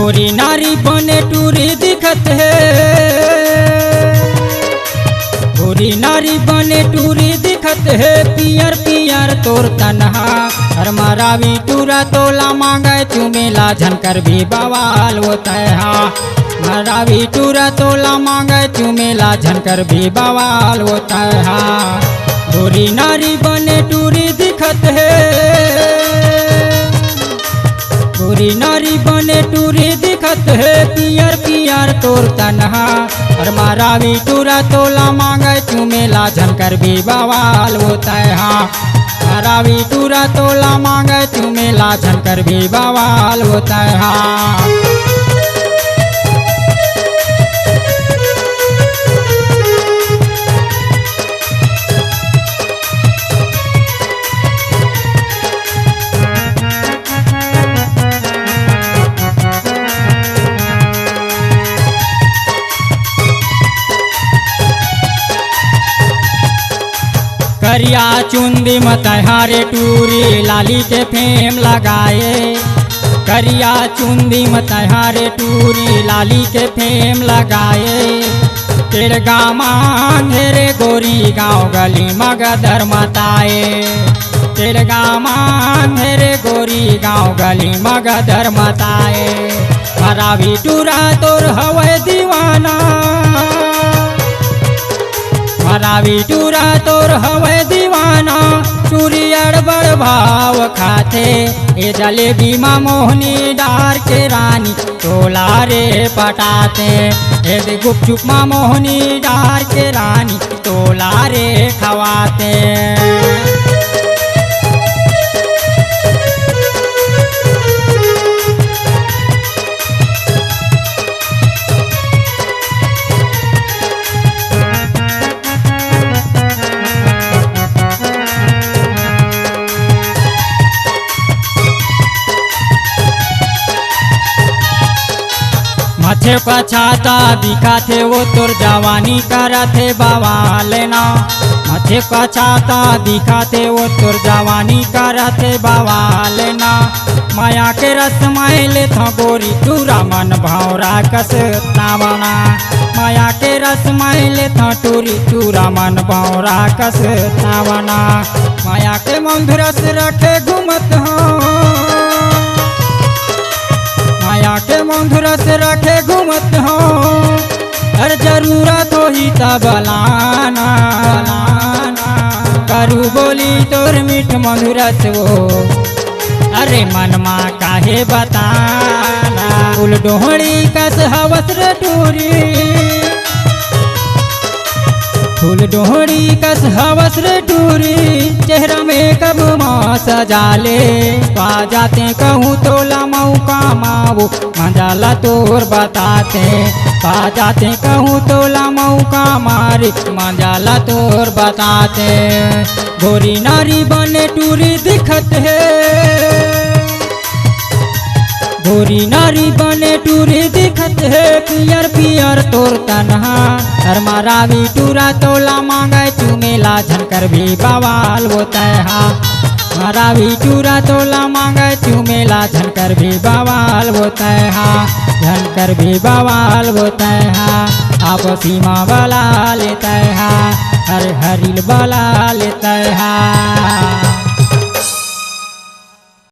गोरी नारी बने टूरी दिखत है, गोरी नारी बने टूरी दिखत है। पियर पियर तोर तनहा हर मारावी टूरा तोला मांगे चुमेला झनकर भी बवाल होता है। मारावी टूरा तोला मांगे चुमेला झनकर भी बवाल होता है। गोरी नारी बने टूरी दिखत है, गोरी नारी बने टूरी दिखत है। पियर पियर तोर तनहा और मारावी टूरा तोला मांगे चुमेला झनकर भी बवाल होता है। मारावी टूरा तोला मांगे चुमेला झनकर भी बवाल होता है। करिया चुंदी मतहारे टूरी लाली के फेम लगाए, करिया चुंदी मतहारे टूरी लाली के फेम लगाए। तेरे गाँव मांगेरे गोरी गाँव गली मगधर मताए, तेरे गाँव मांगेरे गोरी गाँव गली मगधर मताए। मारावी टूरा तोर हवे दीवाना, मारावी टूरा तोर हवे दीवाना। टूरी अड़बड़ भाव खाते ए जलेबी माँ मोहनी डार के रानी तोला रे पटाते। ए गुपचुप माँ मोहनी डार के रानी तोला रे खवाते। मथे पछाता दिखाते वो तोर जवानी करते बवाल ना। मथे पछाता दिखाते वो तोर जवानी करते बवाल ना। माया के रस माइले था गोरी टूरा मन भौरा कस तावना। माया के रस माइले था टूरी टूरा मन भौरा कस तावना। माया के मंधुरस रखे घूमत हो, माया के मंधुरस रखे घूमत हो। हर जरूरत हो ही तबलाना करू बोली तोर मीठ मंधुरस वो। अरे मनमा काहे बताना फूल डोहड़ी कस हवस रे टूरी, फूल डोहड़ी कस हवस रे टूरी। चेहरा में कब माँ सजाले पा जाते कहूँ तोला मौका मावो मजाला तोर बताते। पा जाते कहूँ तोला मौका मारे मजाला तोर बताते। गोरी नारी बने टूरी दिखत है, गोरी नारी बने टूरी दिखत है। पियर पियर तोर तनहा हर मारावी टूरा तोला मांगे चुमेला झनकर भी बवाल होता है। मारावी टूरा तोला मांगे चुमेला झनकर भी बवाल होता है। झनकर भी बवाल होता है। आप सीमा बला लेता है, हर हरिल बला लेता है।